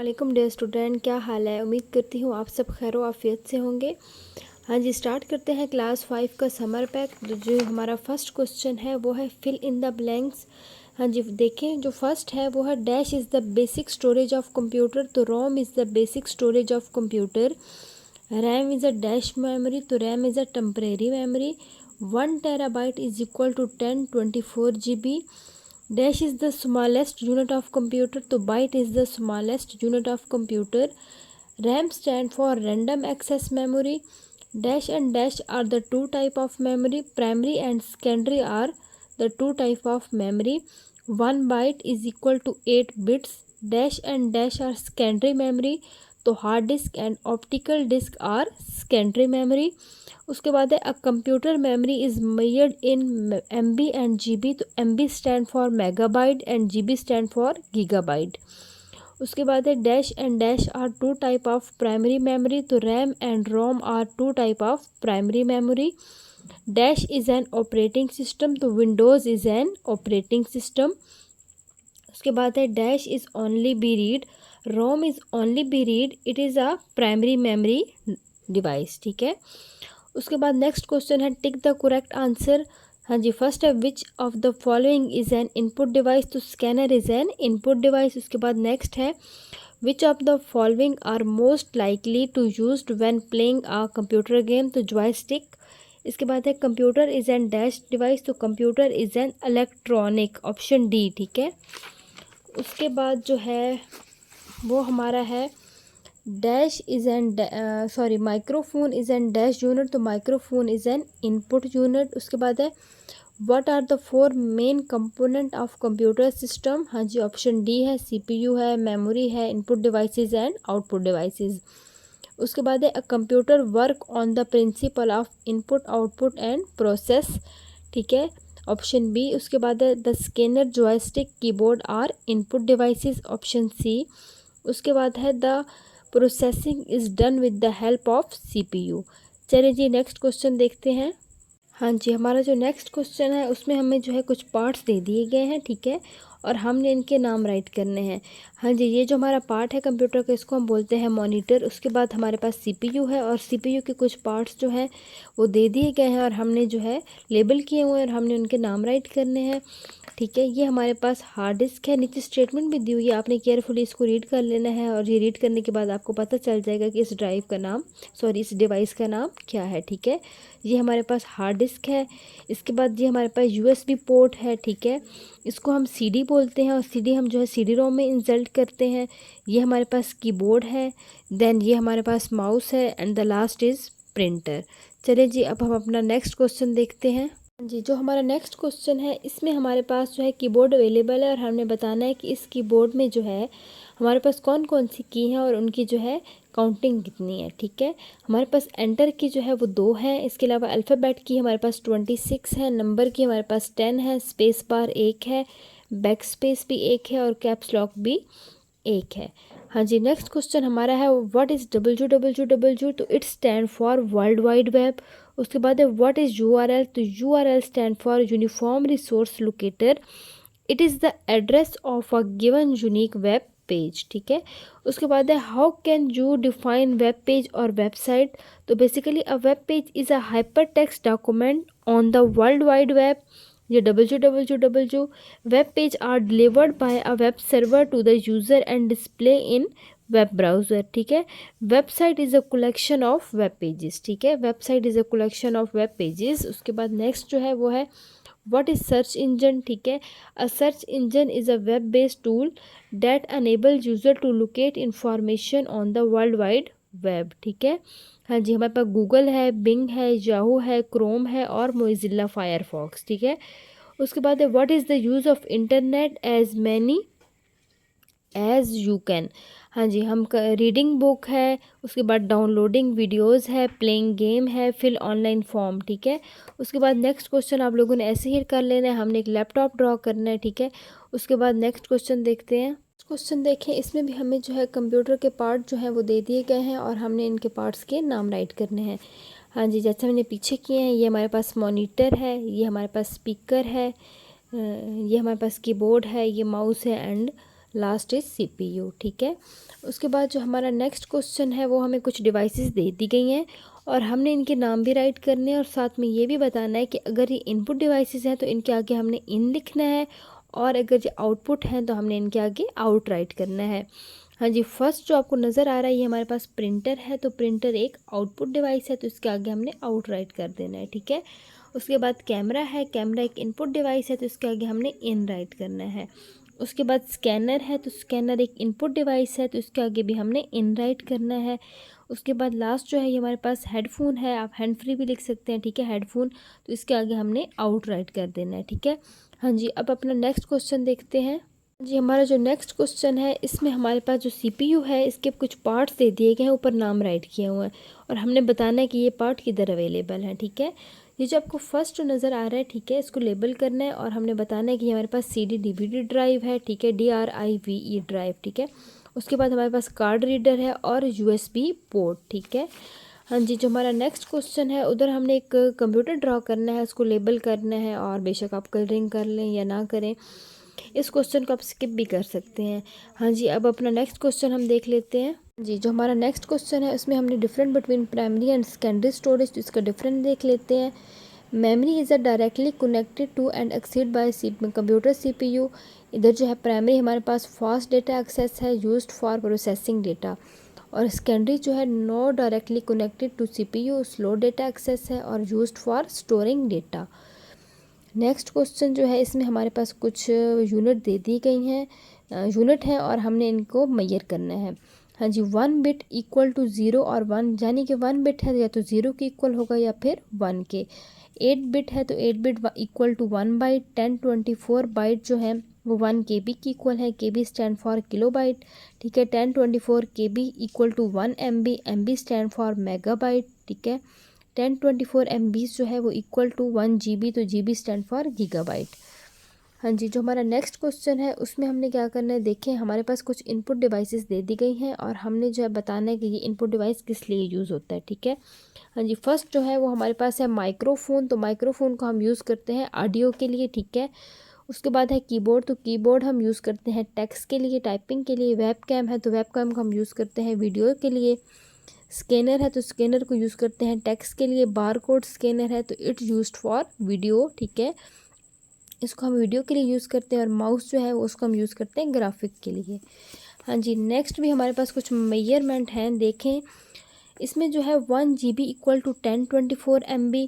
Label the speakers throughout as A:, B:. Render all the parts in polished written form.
A: वालेकुम dear student, क्या हाल है। उम्मीद करती हूँ आप सब खैर आफियत से होंगे। हाँ जी, स्टार्ट करते हैं क्लास 5 का समर पैक। जो हमारा फर्स्ट क्वेश्चन है वो है फिल इन द ब्लैंक्स। हाँ जी, देखें जो फर्स्ट है वो है dash is the basic storage of computer. तो ROM is the basic storage of computer. RAM is a dash memory. तो RAM is a temporary memory. 1 TB is equal to 1024 GB। Dash is the smallest unit of computer, तो byte is the smallest unit of computer. RAM stand for random access memory. Dash and dash are the two type of memory. Primary and secondary are the two type of memory. 1 byte is equal to 8 bits. Dash and dash are secondary memory. तो hard disk and optical disk are secondary memory. उसके बाद है a computer memory is measured in MB and GB। तो MB stand for megabyte and GB stand for gigabyte. उसके बाद है dash and dash are two type of primary memory. तो RAM and ROM are two type of primary memory. Dash is an operating system. तो Windows is an operating system. उसके बाद है dash is only be read. ROM is only be read, it is a primary memory device. ठीक है। उसके बाद next question है tick the correct answer. हाँ जी, फर्स्ट है which of the following is an input device. तो scanner is an input device. उसके बाद नेक्स्ट है which of the following are most likely to used when playing a computer game. तो joystick. इसके बाद है computer is an dash device. तो computer is an electronic, option D. ठीक है। उसके बाद जो है वो हमारा है dash is an microphone is an dash unit. तो microphone is an input unit. उसके बाद है what are the 4 main component of computer system. हाँ जी, ऑप्शन डी है CPU है, मेमोरी है, input devices and output devices. उसके बाद है a computer work on the principle of input output and process. ठीक है, ऑप्शन बी। उसके बाद है the scanner, joystick, keyboard are input devices, option C. उसके बाद है the processing is done with the help of CPU। चलिए जी next question देखते हैं। हाँ जी, हमारा जो नेक्स्ट क्वेश्चन है उसमें हमें जो है कुछ पार्ट्स दे दिए गए हैं। ठीक है, और हमने इनके नाम राइट करने हैं। हाँ जी, ये जो हमारा पार्ट है कंप्यूटर का इसको हम बोलते हैं मॉनिटर। उसके बाद हमारे पास CPU है और CPU के कुछ पार्ट्स जो हैं वो दे दिए गए हैं और हमने जो है लेबल किए हुए हैं और हमने उनके नाम राइट करने हैं। ठीक है, ये हमारे पास हार्ड डिस्क है। नीचे स्टेटमेंट भी दी हुई है, आपने केयरफुली इसको रीड कर लेना है और ये रीड करने के बाद आपको पता चल जाएगा कि इस ड्राइव का नाम इस डिवाइस का नाम क्या है। ठीक है, ये हमारे पास हार्ड डिस्क है। इसके बाद ये हमारे पास USB पोर्ट है। ठीक है, इसको हम CD बोलते हैं और CD हम जो है CD-ROM में इंसर्ट करते हैं। ये हमारे पास कीबोर्ड है। देन ये हमारे पास माउस है and the last is printer. चलिए जी, अब हम अपना नेक्स्ट क्वेश्चन देखते हैं। जी, जो हमारा नेक्स्ट क्वेश्चन है इसमें हमारे पास जो है कीबोर्ड अवेलेबल है और हमने बताना है कि इस कीबोर्ड में जो है हमारे पास कौन कौन सी की हैं और उनकी जो है काउंटिंग कितनी है। ठीक है, हमारे पास एंटर की जो है वो 2 है। इसके अलावा अल्फ़ाबेट की हमारे पास 26 है, नंबर की हमारे पास 10 है, स्पेस बार 1 है, बैक स्पेस भी 1 है और कैप्स लॉक भी 1 है। हाँ जी, नेक्स्ट क्वेश्चन हमारा है व्हाट इज़ WWW। तो it stand for world wide web. उसके बाद है व्हाट इज़ URL। तो URL stand for uniform resource locator. It is the address of a given unique web page. ठीक है, उसके बाद है how can you define web page और वेबसाइट। तो basically a web page is a hyper text document on the world wide web. ये WWW web page are delivered by a web server to the user and display in web browser. ठीक है, website is a collection of web pages. ठीक है, website is a collection of web pages. उसके बाद next जो है वो है व्हाट इज़ सर्च इंजन। ठीक है, a search engine is a web based tool that enable user to locate information on the world wide web. ठीक है, हाँ जी, हमारे पास गूगल है, बिंग है, याहू है, क्रोम है और मोजिल्ला फायरफॉक्स। ठीक है, उसके बाद है what is the use of internet as many as you can. हाँ जी, हम रीडिंग बुक है, उसके बाद डाउनलोडिंग वीडियोस है, प्लेइंग गेम है, फिल ऑनलाइन फॉर्म। ठीक है, उसके बाद नेक्स्ट क्वेश्चन आप लोगों ने ऐसे ही कर लेना है, हमने एक लैपटॉप ड्रॉ करना है। ठीक है, उसके बाद नेक्स्ट क्वेश्चन देखते हैं। क्वेश्चन देखें, इसमें भी हमें जो है कंप्यूटर के पार्ट जो हैं वो दे दिए गए हैं और हमने इनके पार्ट्स के नाम राइट करने हैं। हाँ जी, जैसे हमने पीछे किए हैं, ये हमारे पास मॉनिटर है, ये हमारे पास स्पीकर है, ये हमारे पास कीबोर्ड है, ये माउस है एंड लास्ट इज CPU, ठीक है। उसके बाद जो हमारा नेक्स्ट क्वेश्चन है वो हमें कुछ डिवाइसेस दे दी गई हैं और हमने इनके नाम भी राइट करने हैं और साथ में ये भी बताना है कि अगर ये इनपुट डिवाइसेस हैं तो इनके आगे हमने इन लिखना है और अगर ये आउटपुट हैं तो हमने इनके आगे आउट राइट करना है। हाँ जी, फर्स्ट जो आपको नज़र आ रहा है ये हमारे पास प्रिंटर है, तो प्रिंटर एक आउटपुट डिवाइस है तो इसके आगे हमने आउट राइट कर देना है, ठीक है। उसके बाद कैमरा है, कैमरा एक इनपुट डिवाइस है तो इसके आगे हमने इन राइट करना है। उसके बाद स्कैनर है, तो स्कैनर एक इनपुट डिवाइस है तो इसके आगे भी हमने इन राइट करना है। उसके बाद लास्ट जो है ये हमारे पास हेडफोन है, आप हैंड फ्री भी लिख सकते हैं, ठीक है, हेडफोन, तो इसके आगे हमने आउट राइट कर देना है, ठीक है। हाँ जी, अब अपना नेक्स्ट क्वेश्चन देखते हैं। जी, हमारा जो नेक्स्ट क्वेश्चन है इसमें हमारे पास जो CPU है इसके कुछ पार्ट्स दे दिए गए हैं, ऊपर नाम राइट किए हुए हैं और हमने बताना है कि ये पार्ट किधर अवेलेबल है, ठीक है। ये जो आपको फर्स्ट जो नज़र आ रहा है, ठीक है, इसको लेबल करना है और हमने बताना है कि हमारे पास CD DVD ड्राइव है, ठीक है, DRIVE ड्राइव, ठीक है। उसके बाद हमारे पास कार्ड रीडर है और USB पोर्ट, ठीक है। हाँ जी, जो हमारा नेक्स्ट क्वेश्चन है उधर हमने एक कंप्यूटर ड्रॉ करना है, उसको लेबल करना है और बेशक आप कलरिंग कर लें या ना करें, इस क्वेश्चन को आप स्किप भी कर सकते हैं। हाँ जी, अब अपना नेक्स्ट क्वेश्चन हम देख लेते हैं। जी, जो हमारा नेक्स्ट क्वेश्चन है उसमें हमने different between primary and secondary storage, तो इसका डिफरेंट देख लेते हैं। Memory is a directly connected to and accessed by computer CPU। इधर जो है प्राइमरी हमारे पास फास्ट डेटा एक्सेस है यूज्ड फॉर प्रोसेसिंग डेटा, और सेकेंडरी जो है no directly connected to CPU, slow data access है और used for storing data. Next question जो है इसमें हमारे पास कुछ यूनिट दे दी गई हैं, यूनिट हैं और हमने इनको मेजर करना है। हाँ जी, 1 बिट इक्वल टू 0 और 1, यानी कि 1 बिट है या तो 0 के इक्वल होगा या फिर 1 के। 8 बिट है तो 8 bit equal to 1 byte. 1024 byte जो है वो 1 KB की इक्वल है, KB stand for kilo byte, ठीक है। 1024 KB equal to 1 MB, MB stand for mega byte, ठीक है। 1024 MB जो है वो इक्वल टू 1 GB, तो GB स्टैंड फॉर गीगाबाइट। हाँ जी, जो हमारा नेक्स्ट क्वेश्चन है उसमें हमने क्या करना है, देखें हमारे पास कुछ इनपुट डिवाइसेस दे दी गई हैं और हमने जो है बताना है कि ये इनपुट डिवाइस किस लिए यूज़ होता है, ठीक है। हाँ जी, फर्स्ट जो है वो हमारे पास है माइक्रोफोन, तो माइक्रोफोन को हम यूज़ करते हैं ऑडियो के लिए, ठीक है। उसके बाद है कीबोर्ड, तो कीबोर्ड हम यूज़ करते हैं टेक्स्ट के लिए, टाइपिंग के लिए। वेबकैम है तो वेबकैम को हम यूज़ करते हैं वीडियो के लिए। स्कैनर है तो स्कैनर को यूज़ करते हैं टेक्स्ट के लिए। बारकोड स्कैनर है तो इट यूज्ड फॉर वीडियो, ठीक है, इसको हम वीडियो के लिए यूज़ करते हैं। और माउस जो है उसको हम यूज़ करते हैं ग्राफिक के लिए। हाँ जी, नेक्स्ट भी हमारे पास कुछ मेजरमेंट हैं, देखें इसमें जो है 1 GB equal to 1024 MB।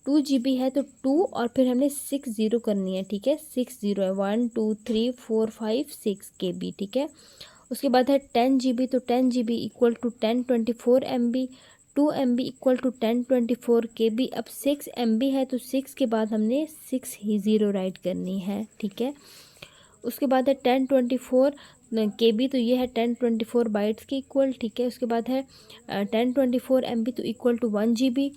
A: 2 GB है तो 2 और फिर हमने 6 0 करनी है, ठीक है, 6 0 है, 1 2 3 4 5 6 KB, ठीक है। उसके बाद है 10 GB, तो 10 GB equal to 1024 MB। 2 MB equal to 1024 KB। अब 6 MB है तो 6 के बाद हमने 6 ही 0 राइट करनी है, ठीक है। उसके बाद है 1024 KB, तो ये है 1024 बाइट्स के इक्वल, ठीक है। उसके बाद है 1024 MB तो इक्वल टू 1 GB।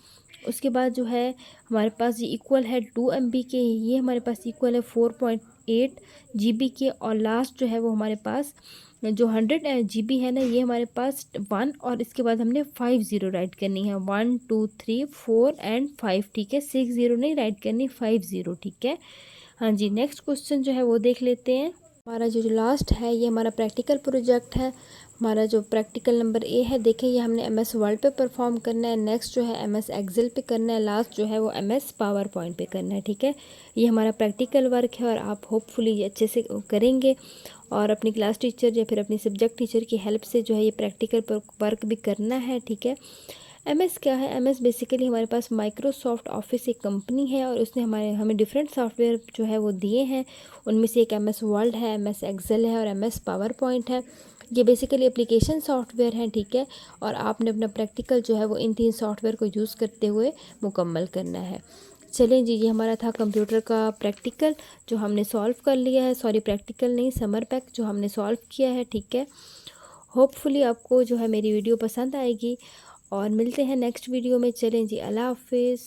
A: उसके बाद जो है हमारे पास ये इक्वल है 2 MB के, ये हमारे पास इक्वल है 4.8 GB के। और लास्ट जो है वो हमारे पास जो 100 GB है ना, ये हमारे पास 1 और इसके बाद हमने 5 0 राइट करनी है, 1 2 3 4 एंड 5, ठीक है। 6 0 नहीं राइट करनी, 5 0, ठीक है। हाँ जी, नेक्स्ट क्वेश्चन जो है वो देख लेते हैं। हमारा जो लास्ट है ये हमारा प्रैक्टिकल प्रोजेक्ट है। हमारा जो प्रैक्टिकल नंबर ए है, देखें ये हमने MS वर्ड पे परफॉर्म करना है, नेक्स्ट जो है MS एक्सेल पे करना है, लास्ट जो है वो MS पावर पॉइंट पे करना है, ठीक है। ये हमारा प्रैक्टिकल वर्क है और आप होपफुली ये अच्छे से करेंगे और अपनी क्लास टीचर या फिर अपनी सब्जेक्ट टीचर की हेल्प से जो है ये प्रैक्टिकल वर्क भी करना है, ठीक है। MS क्या है, MS बेसिकली हमारे पास माइक्रोसॉफ्ट ऑफिस एक कंपनी है और उसने हमें डिफरेंट सॉफ्टवेयर जो है वो दिए हैं। उनमें से एक MS वर्ड है, MS एक्सेल है और MS पावर पॉइंट है। ये बेसिकली एप्लीकेशन सॉफ्टवेयर हैं, ठीक है। और आपने अपना प्रैक्टिकल जो है वो इन 3 सॉफ्टवेयर को यूज़ करते हुए मुकम्मल करना है। चलें जी, ये हमारा था कंप्यूटर का प्रैक्टिकल जो हमने सॉल्व कर लिया है, सॉरी प्रैक्टिकल नहीं, समर पैक जो हमने सॉल्व किया है, ठीक है। होपफुली आपको जो है मेरी वीडियो पसंद आएगी और मिलते हैं नेक्स्ट वीडियो में। चलें जी, अल्लाह हाफिज़।